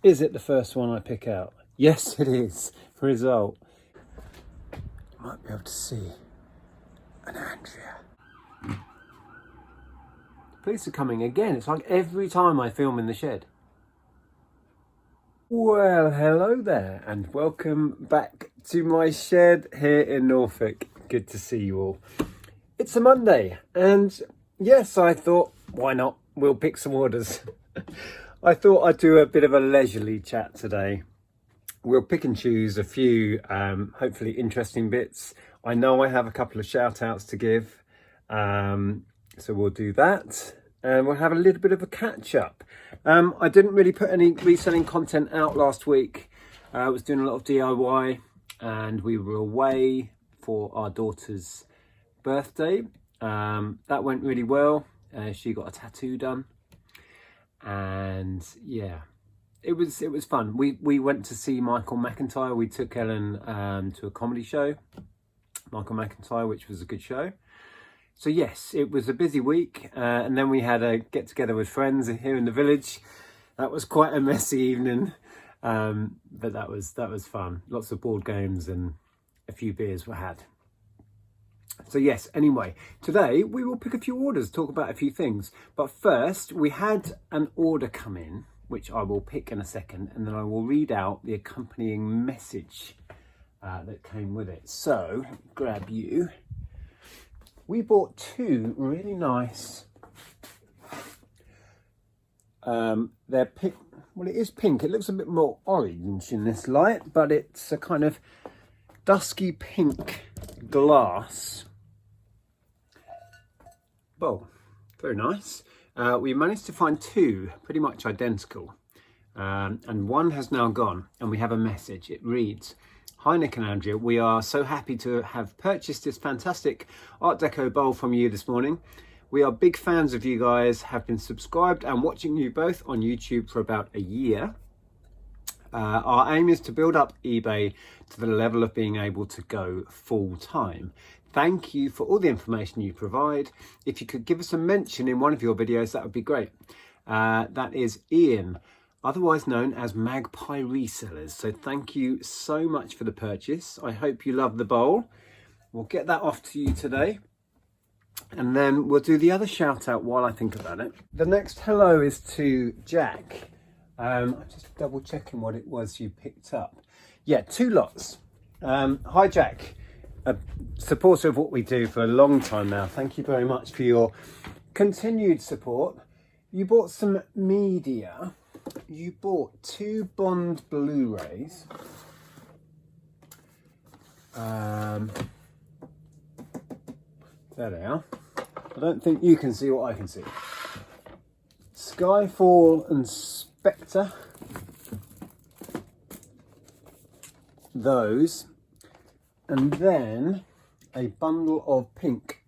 Is it the first one I pick out? Yes, it is. Result. Might be able to see an Andrea. The police are coming again. It's like every time I film in the shed. Well, hello there and welcome back to my shed here in Norfolk. Good to see you all. It's a Monday and yes, I thought, why not? We'll pick some orders. I thought I'd do a bit of a leisurely chat today. We'll pick and choose a few hopefully interesting bits. I know I have a couple of shout outs to give, so we'll do that and we'll have a little bit of a catch up. I didn't really put any reselling content out last week. I was doing a lot of DIY and we were away for our daughter's birthday. That went really well. She got a tattoo done and yeah, it was fun. We went to see Michael McIntyre. We took Ellen to a comedy show, Michael McIntyre, which was a good show. So yes, it was a busy week, and then we had a get together with friends here in the village. That was quite a messy evening, but that was fun. Lots of board games and a few beers were had. So yes, anyway, today we will pick a few orders, talk about a few things. But first, we had an order come in, which I will pick in a second, and then I will read out the accompanying message that came with it. So, grab you. We bought two really nice, they're pink, well it is pink, it looks a bit more orange in this light, but it's a kind of dusky pink glass bowl. Very nice. We managed to find two pretty much identical, and one has now gone, and we have a message. It reads, "Hi Nick and Andrea, we are so happy to have purchased this fantastic Art Deco bowl from you this morning. We are big fans of you guys, have been subscribed and watching you both on YouTube for about a year. Our aim is to build up eBay to the level of being able to go full time. Thank you for all the information you provide. If you could give us a mention in one of your videos, that would be great." That is Ian, otherwise known as Magpie Resellers. So thank you so much for the purchase. I hope you love the bowl. We'll get that off to you today. And then we'll do the other shout out while I think about it. The next hello is to Jack. I'm just double checking what it was you picked up. Yeah, two lots. Hi Jack, a supporter of what we do for a long time now. Thank you very much for your continued support. You bought some media. You bought two Bond Blu-rays. There they are. I don't think you can see what I can see. Skyfall and Spectre. Those. And then a bundle of pink,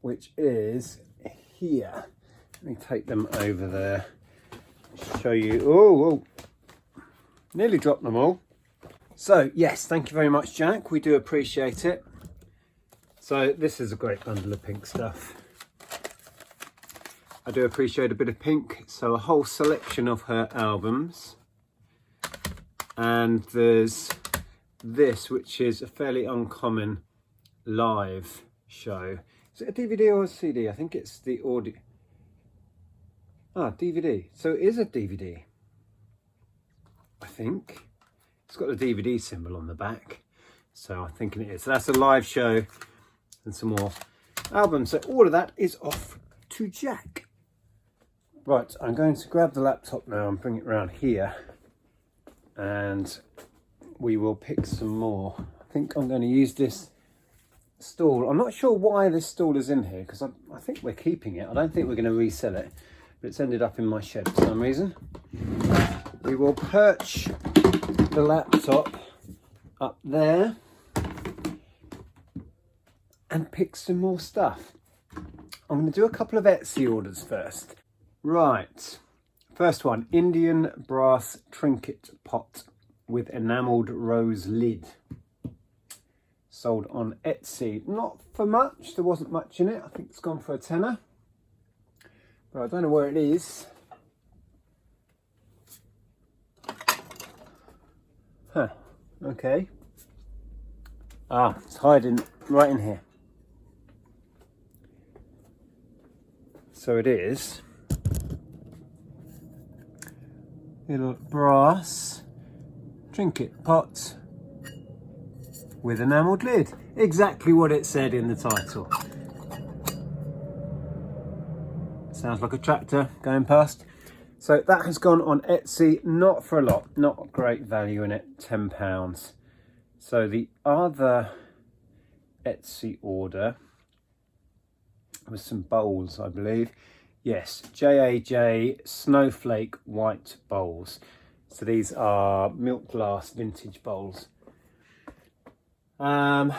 which is here. Let me take them over there, show you. Oh, nearly dropped them all. So yes, thank you very much, Jack. We do appreciate it. So this is a great bundle of pink stuff. I do appreciate a bit of pink. So a whole selection of her albums. And there's this, which is a fairly uncommon live show. Is it a DVD or a CD? I think it's the audio. Ah, DVD. So it is a DVD. I think. It's got a DVD symbol on the back. So I'm thinking it is. So that's a live show and some more albums. So all of that is off to Jack. Right, I'm going to grab the laptop now and bring it around here. And we will pick some more. I think I'm going to use this stall. I'm not sure why this stall is in here because I think we're keeping it. I don't think we're going to resell it, but it's ended up in my shed for some reason. We will perch the laptop up there and pick some more stuff. I'm going to do a couple of Etsy orders first. Right, first one, Indian brass trinket pot with enamelled rose lid. Sold on Etsy. Not for much, there wasn't much in it. I think it's gone for a tenner. But I don't know where it is. Okay. Ah, it's hiding right in here. So it is little brass trinket pot with enamelled lid. Exactly what it said in the title. Sounds like a tractor going past. So that has gone on Etsy, not for a lot, not great value in it, £10. So the other Etsy order was some bowls, I believe. Yes, JAJ Snowflake White Bowls. So these are milk glass vintage bowls. Here,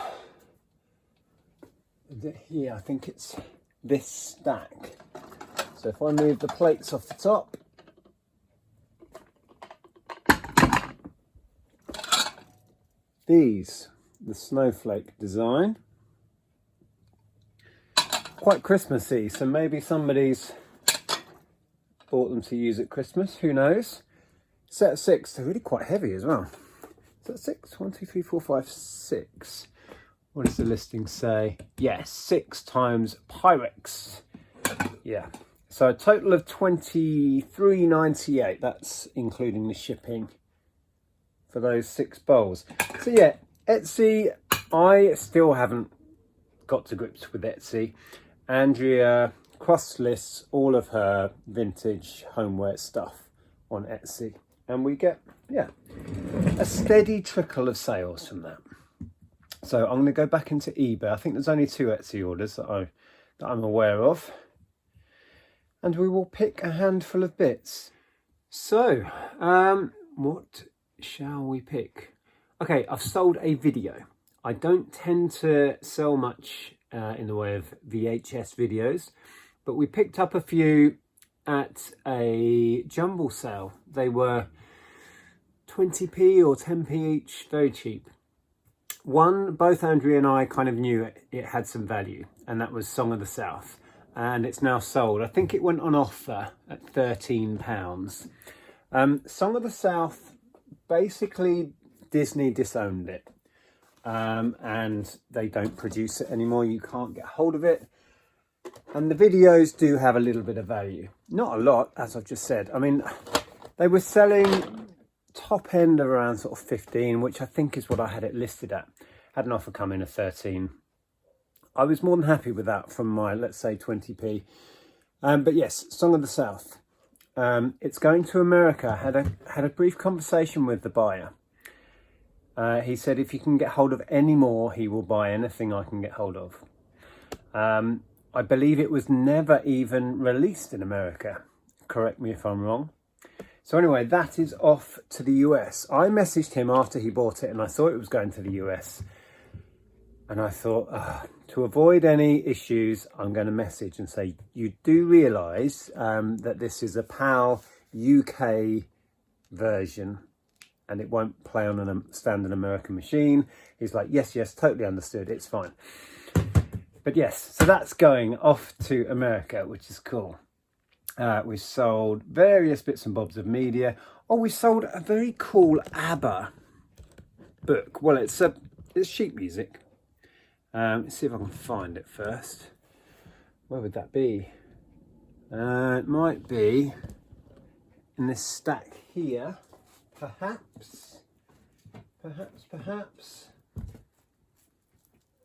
I think it's this stack. So if I move the plates off the top, these, the snowflake design, quite Christmassy, so maybe somebody's bought them to use at Christmas, who knows. Set of 6, they're really quite heavy as well. Set of 6, 1, 2, 3, 4, 5, 6. What does the listing say? Yes, 6 times Pyrex. Yeah, so a total of $23.98. That's including the shipping for those 6 bowls. So yeah, Etsy, I still haven't got to grips with Etsy. Andrea cross-lists all of her vintage homeware stuff on Etsy, and we get, yeah, a steady trickle of sales from that. So I'm going to go back into eBay. I think there's only 2 Etsy orders that I'm aware of, and we will pick a handful of bits. So what shall we pick? Okay, I've sold a video. I don't tend to sell much in the way of VHS videos, but we picked up a few at a jumble sale. They were 20p or 10p each, very cheap. One, both Andrea and I kind of knew it had some value, and that was Song of the South, and it's now sold. I think it went on offer at £13. Song of the South, basically Disney disowned it, and they don't produce it anymore. You can't get hold of it, and the videos do have a little bit of value, not a lot, as I've just said. I mean, they were selling top end of around sort of 15, which I think is what I had it listed at. Had an offer come in at 13. I was more than happy with that from my, let's say, 20p. But yes, Song of the South. It's going to America. Had a brief conversation with the buyer. He said if you can get hold of any more, he will buy anything I can get hold of. I believe it was never even released in America. Correct me if I'm wrong. So anyway, that is off to the US. I messaged him after he bought it, and I thought it was going to the US. And I thought, to avoid any issues, I'm going to message and say, you do realise that this is a PAL UK version, and it won't play on a standard American machine. He's like, yes, totally understood. It's fine. But yes, so that's going off to America, which is cool. We sold various bits and bobs of media. Oh, we sold a very cool ABBA book. Well, it's sheet music. Let's see if I can find it first. Where would that be? It might be in this stack here. Perhaps.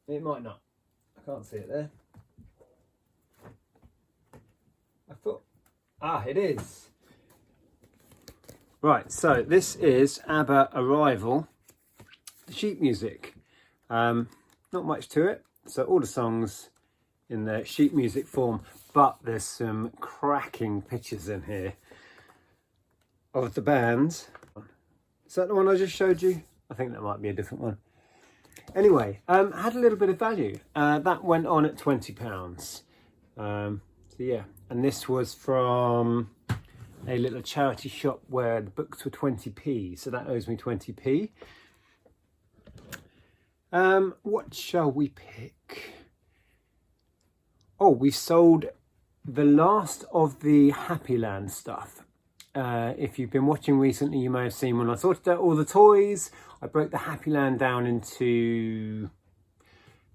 It might not. I can't see it there. I thought... it is. Right, so this is ABBA Arrival, the sheet music. Not much to it. So all the songs in the sheet music form, but there's some cracking pictures in here of the band. Is that the one I just showed you? I think that might be a different one. Anyway, had a little bit of value. That went on at £20. So yeah, and this was from a little charity shop where the books were 20p, so that owes me 20p. What shall we pick? Oh, we sold the last of the Happy Land stuff. If you've been watching recently, you may have seen when I sorted out all the toys, I broke the Happy Land down into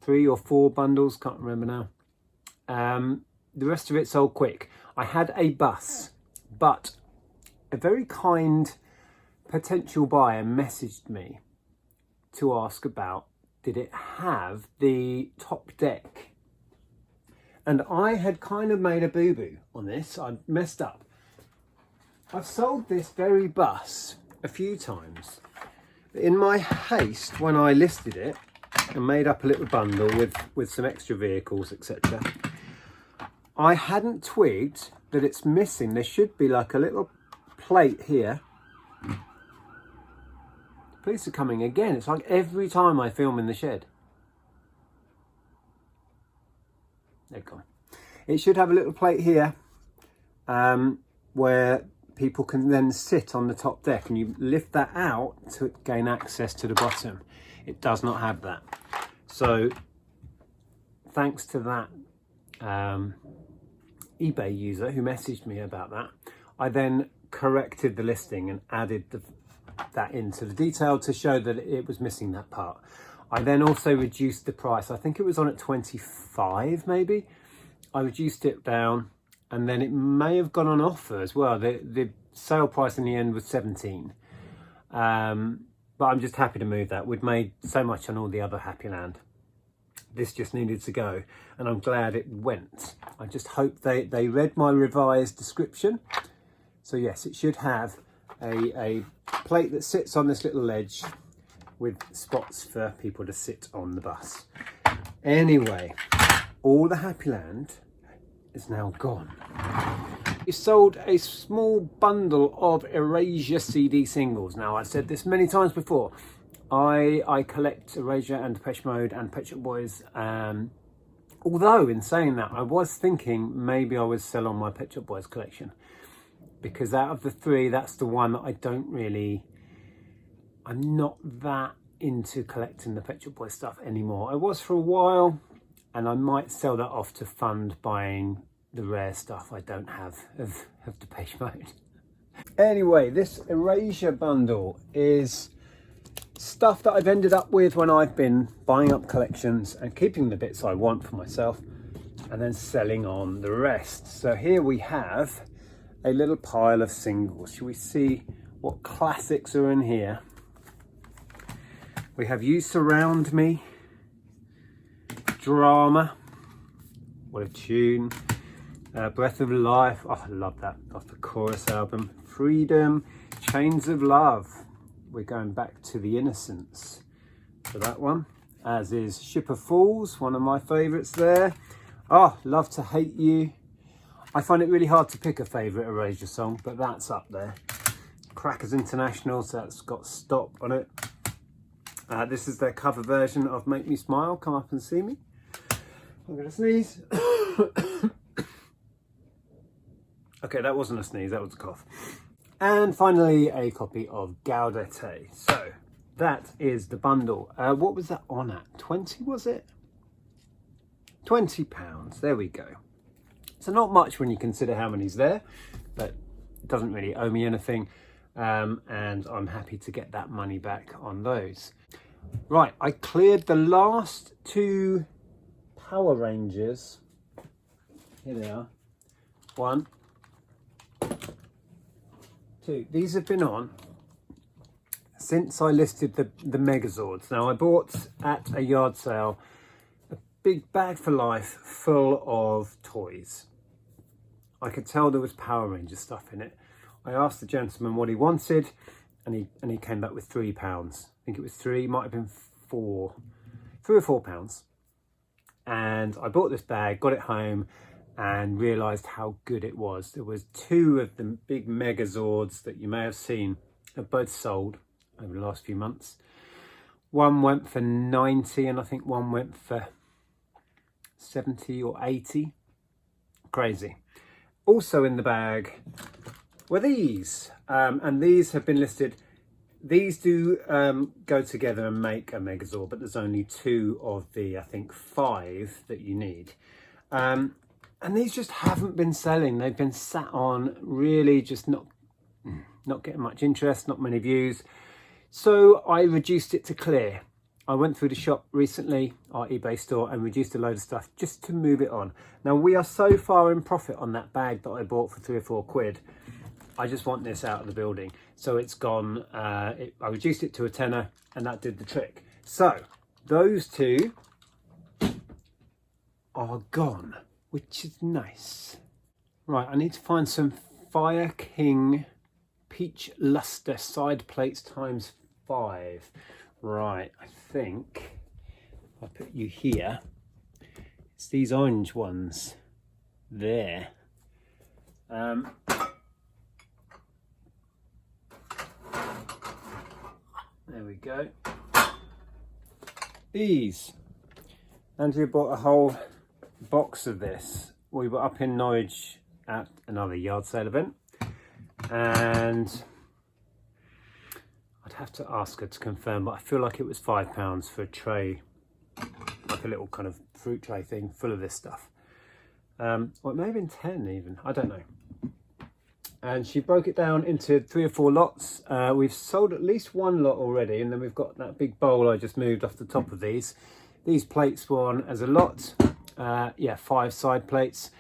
3 or 4 bundles, can't remember now. The rest of it sold quick. I had a bus, but a very kind potential buyer messaged me to ask about, did it have the top deck? And I had kind of made a boo-boo on this. I'd messed up. I've sold this very bus a few times. In my haste, when I listed it and made up a little bundle with some extra vehicles, etc., I hadn't twigged that it's missing. There should be like a little plate here. The police are coming again. It's like every time I film in the shed. They're gone. It should have a little plate here where people can then sit on the top deck, and you lift that out to gain access to the bottom. It does not have that. So thanks to that eBay user who messaged me about that, I then corrected the listing and added that into the detail to show that it was missing that part. I then also reduced the price. I think it was on at 25 maybe. I reduced it down, and then it may have gone on offer as well. The sale price in the end was 17. But I'm just happy to move that. We'd made so much on all the other Happy Land. This just needed to go, and I'm glad it went. I just hope they read my revised description. So yes, it should have a plate that sits on this little ledge with spots for people to sit on the bus. Anyway, all the Happy Land is now gone. We sold a small bundle of Erasure CD singles. Now, I've said this many times before. I collect Erasure and Depeche Mode and Pet Shop Boys. Although, in saying that, I was thinking maybe I would sell on my Pet Shop Boys collection. Because out of the 3, that's the one that I don't really... I'm not that into collecting the Pet Shop Boys stuff anymore. I was for a while, and I might sell that off to fund buying the rare stuff I don't have of Depeche Mode. Anyway, this Erasure bundle is stuff that I've ended up with when I've been buying up collections and keeping the bits I want for myself and then selling on the rest. So here we have a little pile of singles. Shall we see what classics are in here? We have You Surround Me, Drama, what a tune, Breath of Life, oh I love that, off the Chorus album, Freedom, Chains of Love, we're going back to The Innocents for that one, as is Ship of Fools, one of my favourites there. Oh, Love to Hate You. I find it really hard to pick a favourite Erasure song, but that's up there. Crackers International, so that's got Stop on it. This is their cover version of Make Me Smile, Come Up and See Me. I'm going to sneeze. Okay, that wasn't a sneeze, that was a cough. And finally, a copy of Gaudete. So, that is the bundle. What was that on at? 20, was it? £20, there we go. So not much when you consider how many's there, but it doesn't really owe me anything. And I'm happy to get that money back on those. Right, I cleared the last 2 Power Rangers. Here they are. 1, 2. These have been on since I listed the Megazords. Now, I bought at a yard sale a big bag for life full of toys. I could tell there was Power Ranger stuff in it. I asked the gentleman what he wanted, and he came back with £3. I think it was 3, might have been 4, £3 or £4. And I bought this bag, got it home, and realised how good it was. There was 2 of the big Megazords that you may have seen have both sold over the last few months. One went for 90, and I think one went for 70 or 80. Crazy. Also in the bag were these, and these have been listed. These do go together and make a Megazord, but there's only 2 of the, I think, 5 that you need. And these just haven't been selling. They've been sat on, really just not not getting much interest, not many views. So I reduced it to clear. I went through the shop recently, our eBay store, and reduced a load of stuff just to move it on. Now we are so far in profit on that bag that I bought for 3 or 4 quid. I just want this out of the building. So it's gone, I reduced it to a tenner and that did the trick. So those two are gone, which is nice. Right, I need to find some Fire King Peach Luster side plates times 5. Right, I think I'll put you here. It's these orange ones there. There we go. These. Andrea bought a whole box of this. We were up in Norwich at another yard sale event, and I'd have to ask her to confirm, but I feel like it was £5 for a tray, like a little kind of fruit tray thing full of this stuff. Or it may have been 10 even, I don't know. And she broke it down into 3 or 4 lots. We've sold at least 1 lot already, and then we've got that big bowl I just moved off the top of these. These plates were on as a lot. Yeah, 5 side plates.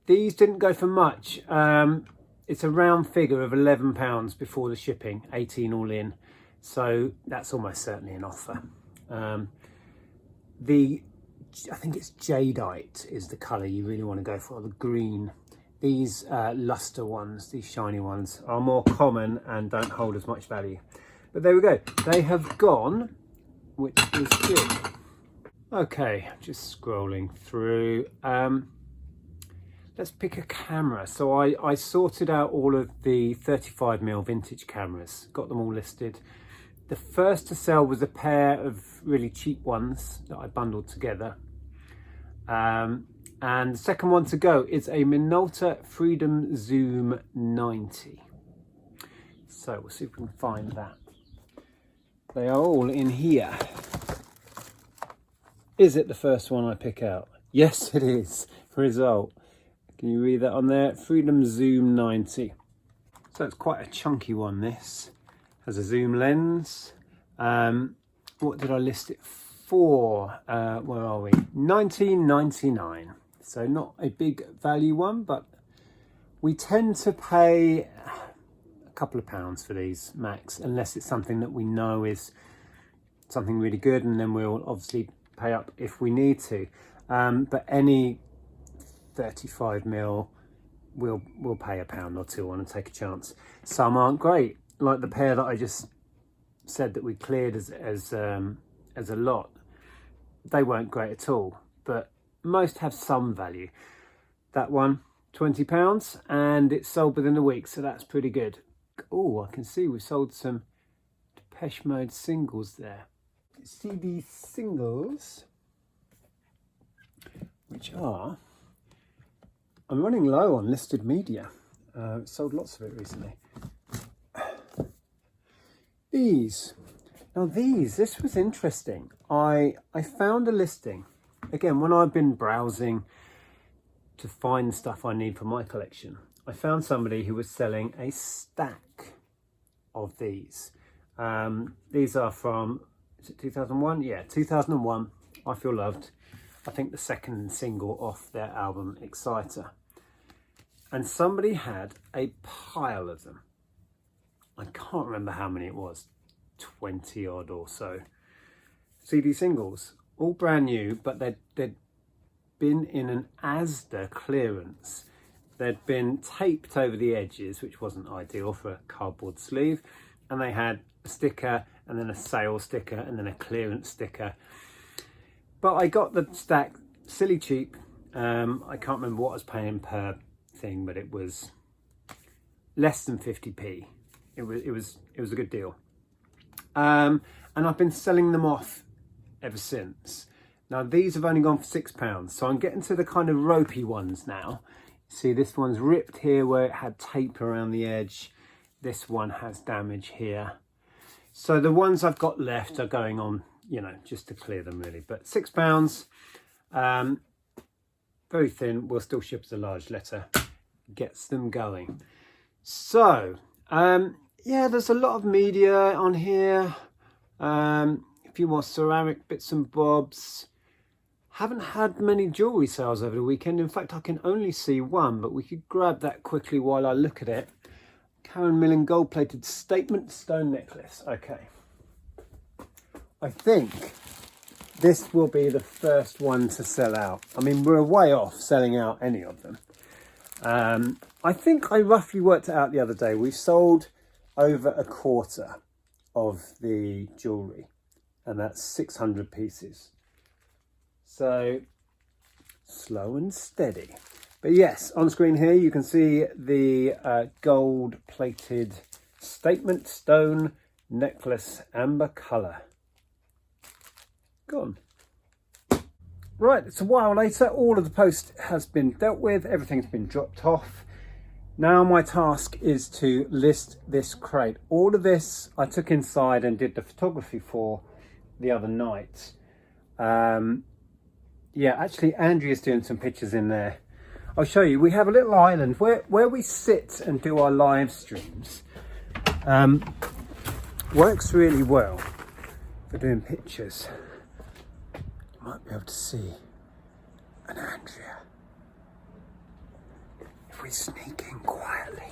These didn't go for much. It's a round figure of £11 before the shipping, 18 all in. So that's almost certainly an offer. I think it's jadeite is the colour you really want to go for, the green. These luster ones, these shiny ones, are more common and don't hold as much value. But there we go. They have gone, which is good. Okay, just scrolling through. Let's pick a camera. So I sorted out all of the 35mm vintage cameras, got them all listed. The first to sell was a pair of really cheap ones that I bundled together. And the second one to go is a Minolta Freedom Zoom 90. So we'll see if we can find that. They are all in here. Is it the first one I pick out? Yes, it is. Result. Can you read that on there? Freedom Zoom 90. So it's quite a chunky one, this. Has a zoom lens. What did I list it for? Where are we? $19.99. So not a big value one, but we tend to pay a couple of pounds for these max, unless it's something that we know is something really good, and then we'll obviously pay up if we need to. But any 35mm we'll pay a pound or two on and take a chance. Some aren't great, like the pair that I just said that we cleared as a lot. They weren't great at all, but most have some value. That one, £20, and it's sold within a week, so that's pretty good. Oh, I can see we've sold some Depeche Mode singles there. CD singles, which are, I'm running low on listed media. Sold lots of it recently. These. Now this was interesting. I found a listing. Again, when I've been browsing to find stuff I need for my collection, I found somebody who was selling a stack of these. These are from, is it 2001? Yeah, 2001. I Feel Loved. I think the second single off their album, Exciter. And somebody had a pile of them. I can't remember how many it was, 20 odd or so. CD singles, all brand new, but they'd been in an Asda clearance. They'd been taped over the edges, which wasn't ideal for a cardboard sleeve. And they had a sticker, and then a sale sticker, and then a clearance sticker. But I got the stack silly cheap. I can't remember what I was paying per thing, but it was less than 50p. It was a good deal. And I've been selling them off ever since. Now these have only gone for £6, so I'm getting to the kind of ropey ones now. See, this one's ripped here where it had tape around the edge. This one has damage here. So the ones I've got left are going on, you know, just to clear them really. But £6, very thin, will still ship as a large letter. Gets them going. So yeah, there's a lot of media on here. A few more ceramic bits and bobs. Haven't had many jewellery sales over the weekend. In fact, I can only see one, but we could grab that quickly while I look at it. Karen Millen gold-plated statement stone necklace. Okay. I think this will be the first one to sell out. I mean, we're way off selling out any of them. I think I roughly worked it out the other day. We've sold over a quarter of the jewellery, and that's 600 pieces. So slow and steady. But yes, on screen here you can see the gold plated statement stone necklace, amber colour. Gone. Right, it's a while later. All of the post has been dealt with. Everything's been dropped off. Now my task is to list this crate. All of this I took inside and did the photography for the other night. Yeah, actually Andrea's doing some pictures in there. I'll show you. We have a little island where we sit and do our live streams. Works really well for doing pictures. You might be able to see an Andrea. If we sneak in quietly,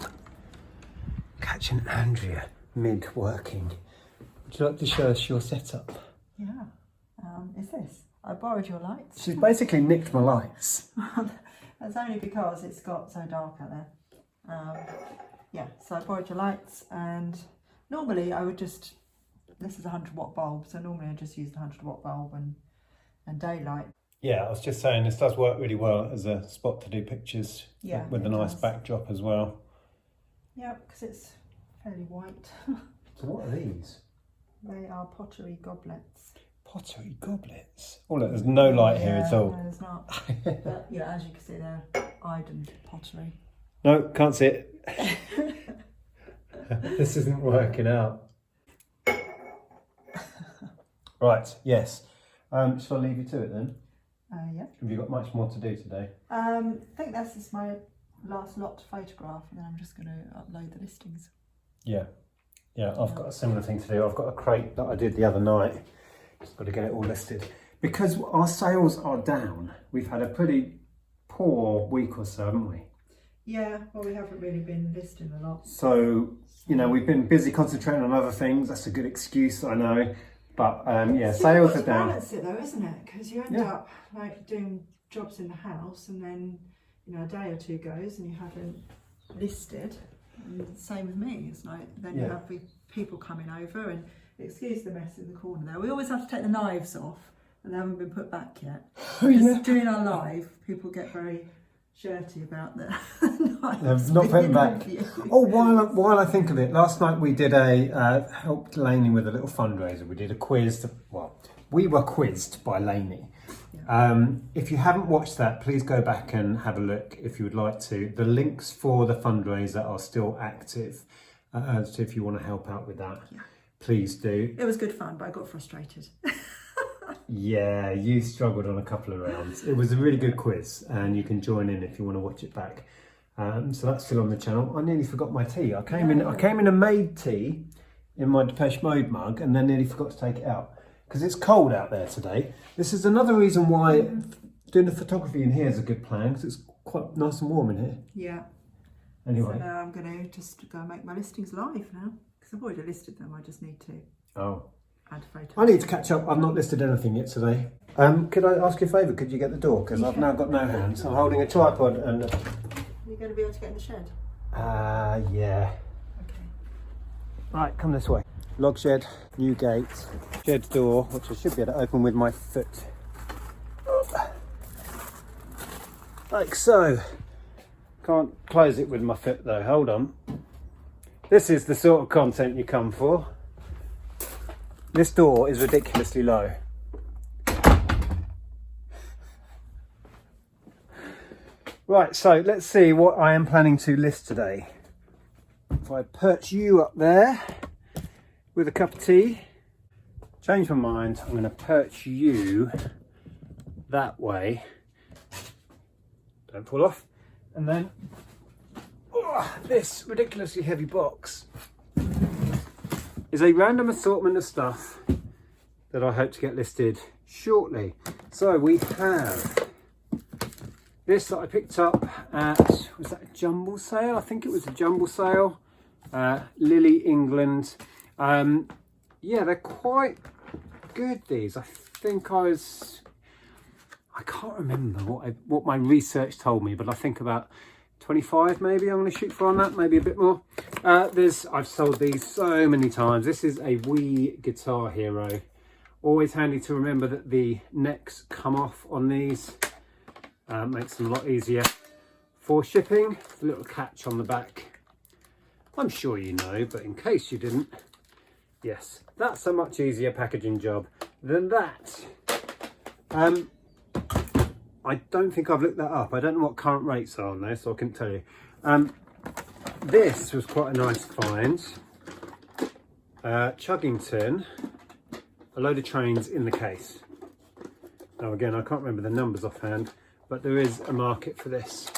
catch an Andrea mid-working. Would you like to show us your setup? Yeah. Is this? I borrowed your lights. She's basically nicked my lights. That's only because it's got so dark out there. Yeah, so I borrowed your lights, and normally I would just, this is a 100-watt bulb, so normally I just use the 100-watt bulb and daylight. Yeah, I was just saying this does work really well as a spot to do pictures, yeah, with a nice backdrop as well. Yeah, because it's fairly white. So what are these? They are pottery goblets. Pottery goblets? Oh look, there's no light here at all. No, there's not. But yeah, as you can see, they're Iden pottery. No, can't see it. This isn't working out. Right, yes. Shall I leave you to it then? Yeah. Have you got much more to do today? I think that's just my last lot to photograph, and then I'm just going to upload the listings. Yeah. Yeah, I've got a similar thing to do. I've got a crate that I did the other night. Just got to get it all listed. Because our sales are down, we've had a pretty poor week or so, haven't we? Yeah, well, we haven't really been listing a lot. So, you know, we've been busy concentrating on other things. That's a good excuse, I know. But yeah, sales are down. Balance it though, isn't it? Because you end up like doing jobs in the house, and then, you know, a day or two goes and you haven't listed. And same with me. It's like then you have people coming over, and excuse the mess in the corner there. We always have to take the knives off, and they haven't been put back yet. Because during our live, people get very shirty about the knives. Not putting back. Oh, while I think of it, last night we did helped Lainey with a little fundraiser. We did a quiz. We were quizzed by Lainey. Yeah. If you haven't watched that, please go back and have a look if you would like to. The links for the fundraiser are still active, so if you want to help out with that, please do. It was good fun, but I got frustrated. Yeah, you struggled on a couple of rounds. It was a really good quiz, and you can join in if you want to watch it back. So that's still on the channel. I nearly forgot my tea. I came in and made tea in my Depeche Mode mug, and then nearly forgot to take it out because it's cold out there today. This is another reason why doing the photography in here is a good plan, because it's quite nice and warm in here. Yeah. Anyway. So now I'm going to just go make my listings live now, because I've already listed them. I just need to add photos. I need to catch up. I've not listed anything yet today. Could I ask you a favour? Could you get the door? Because I've now got no hands. I'm holding a tripod and... You're going to be able to get in the shed? Yeah. Okay. Right, come this way. Log shed, new gate, shed door, which I should be able to open with my foot. Like so. Can't close it with my foot though, hold on. This is the sort of content you come for. This door is ridiculously low. Right, so let's see what I am planning to list today. If I perch you up there with a cup of tea, change my mind, I'm going to perch you that way. Don't fall off. And then this ridiculously heavy box is a random assortment of stuff that I hope to get listed shortly. So we have this that I picked up at, was that a jumble sale? I think it was a jumble sale. Lily England. Yeah, they're quite good, these. I think I can't remember what my research told me, but I think about 25 maybe I'm going to shoot for on that, maybe a bit more. I've sold these so many times. This is a Wii Guitar Hero. Always handy to remember that the necks come off on these. Makes them a lot easier for shipping. A little catch on the back. I'm sure you know, but in case you didn't, yes, that's a much easier packaging job than that. I don't think I've looked that up. I don't know what current rates are on there, so I couldn't tell you. This was quite a nice find. Chuggington, a load of trains in the case. Now again, I can't remember the numbers offhand, but there is a market for this.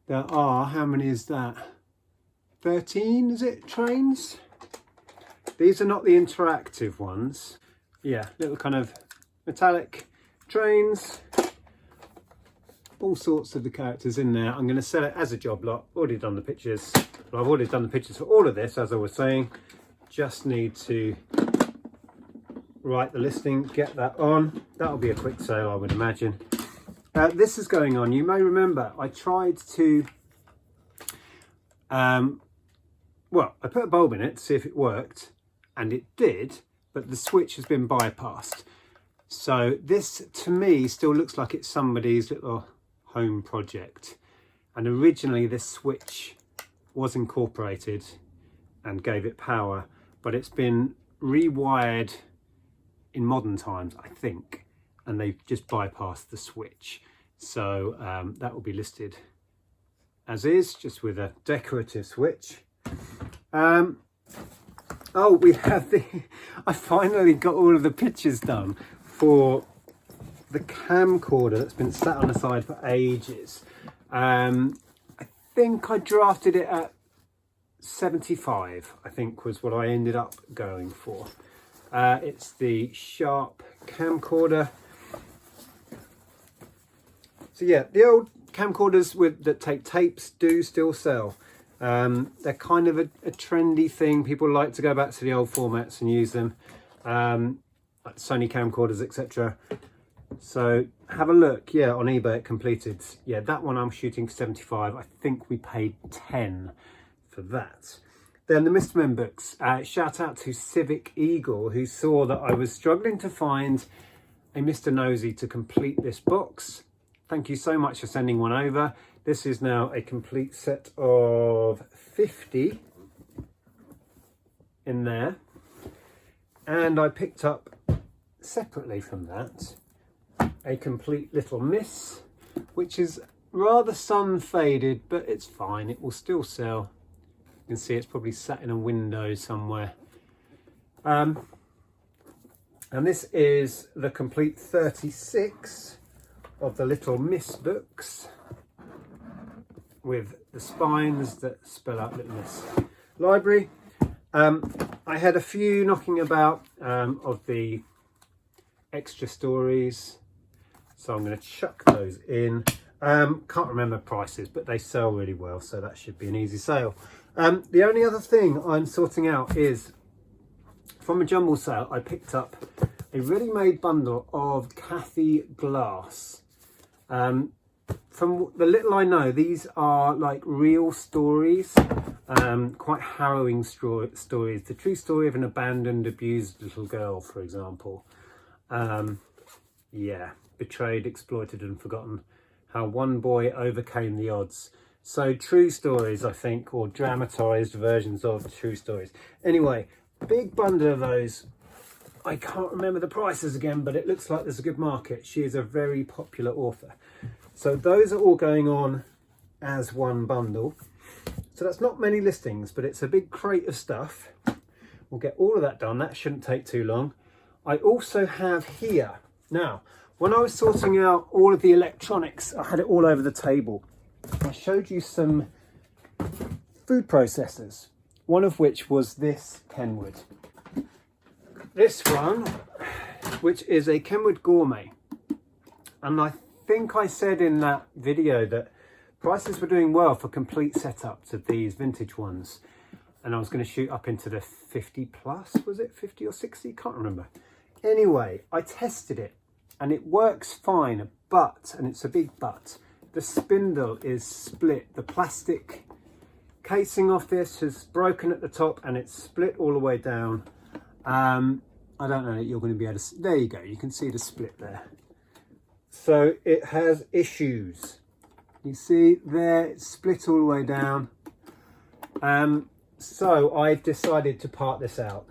There are, how many is that? 13, is it, trains? These are not the interactive ones. Yeah, little kind of metallic trains. All sorts of the characters in there. I'm going to sell it as a job lot. Already done the pictures. Well, I've already done the pictures for all of this, as I was saying. Just need to write the listing, get that on. That'll be a quick sale, I would imagine. This is going on. You may remember I tried to, well, I put a bulb in it to see if it worked, and it did, but the switch has been bypassed. So this, to me, still looks like it's somebody's little home project. And originally this switch was incorporated and gave it power, but it's been rewired in modern times, I think, and they've just bypassed the switch. So that will be listed as is, just with a decorative switch. Oh, we have I finally got all of the pictures done for the camcorder that's been sat on the side for ages. I think I drafted it at 75, I think was what I ended up going for. It's the Sharp camcorder. So yeah, the old camcorders that take tapes do still sell. They're kind of a trendy thing. People like to go back to the old formats and use them, like Sony camcorders, etc. So have a look, yeah, on eBay it completed. Yeah, that one I'm shooting for 75. I think we paid 10 for that. Then the Mr. Men books. Shout out to Civic Eagle, who saw that I was struggling to find a Mr. Nosy to complete this box. Thank you so much for sending one over. This is now a complete set of 50 in there. And I picked up separately from that a complete Little Miss, which is rather sun faded, but it's fine, it will still sell. You can see it's probably sat in a window somewhere. And this is the complete 36 of the Little Miss books, with the spines that spell out Little Miss Library. I had a few knocking about of the extra stories, so I'm going to chuck those in. Can't remember prices, but they sell really well, so that should be an easy sale. The only other thing I'm sorting out is, from a jumble sale, I picked up a ready-made bundle of Cathy glass. From the little I know, these are like real stories, quite harrowing stories. The true story of an abandoned, abused little girl, for example. Yeah, betrayed, exploited and forgotten. How one boy overcame the odds. So true stories, I think, or dramatised versions of true stories. Anyway, big bundle of those. I can't remember the prices again, but it looks like there's a good market. She is a very popular author. So those are all going on as one bundle. So that's not many listings, but it's a big crate of stuff. We'll get all of that done. That shouldn't take too long. I also have here, now, when I was sorting out all of the electronics, I had it all over the table. I showed you some food processors. one of which was this Kenwood. This one, which is a Kenwood Gourmet. And I think I said in that video that prices were doing well for complete setups of these vintage ones. And I was going to shoot up into the 50 plus, was it 50 or 60? Can't remember. Anyway, I tested it and it works fine, but, and it's a big but, the spindle is split. The plastic casing off this has broken at the top and it's split all the way down. I don't know that you're going to be able to see. There you go, you can see the split there. So it has issues. You see there, it's split all the way down. So I decided to part this out.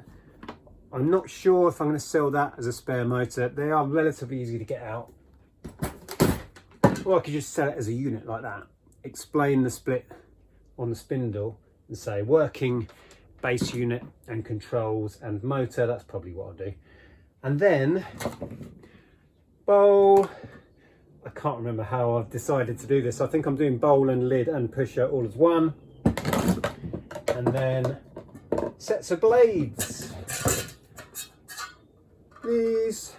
I'm not sure if I'm going to sell that as a spare motor. They are relatively easy to get out. Or I could just sell it as a unit like that. Explain the split on the spindle and say working base unit and controls and motor. That's probably what I'll do. And then bowl. I can't remember how I've decided to do this. I think I'm doing bowl and lid and pusher all as one. And then sets of blades. These.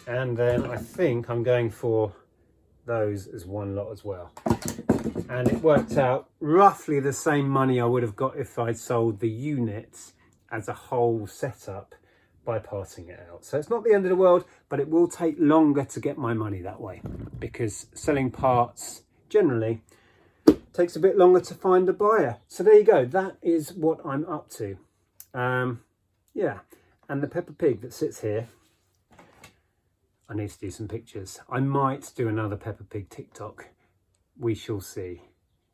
And then I think I'm going for those as one lot as well. And it worked out roughly the same money I would have got if I'd sold the units as a whole setup by parting it out. So it's not the end of the world, but it will take longer to get my money that way because selling parts generally takes a bit longer to find a buyer. So there you go, that is what I'm up to. Yeah, and the Peppa Pig that sits here, I need to do some pictures. I might do another Peppa Pig TikTok. We shall see.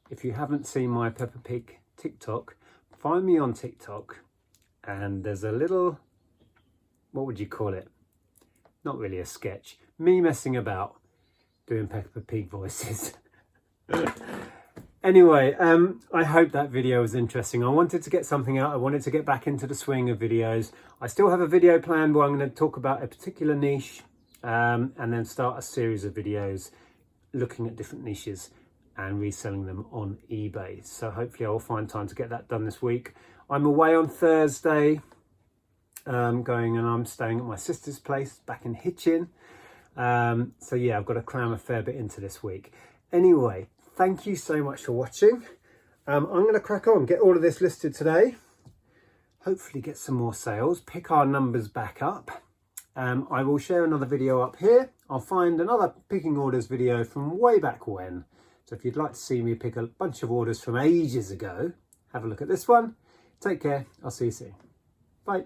If you haven't seen my Peppa Pig TikTok, find me on TikTok and there's a little, what would you call it? Not really a sketch. Me messing about doing Peppa Pig voices. Anyway, I hope that video was interesting. I wanted to get something out. I wanted to get back into the swing of videos. I still have a video planned where I'm going to talk about a particular niche and then start a series of videos looking at different niches and reselling them on eBay. So hopefully I'll find time to get that done this week. I'm away on Thursday, going and I'm staying at my sister's place back in Hitchin. So yeah, I've got to cram a fair bit into this week. Anyway, thank you so much for watching. I'm going to crack on, get all of this listed today. Hopefully get some more sales, pick our numbers back up. I will share another video up here. I'll find another picking orders video from way back when. So if you'd like to see me pick a bunch of orders from ages ago, have a look at this one. Take care. I'll see you soon. Bye.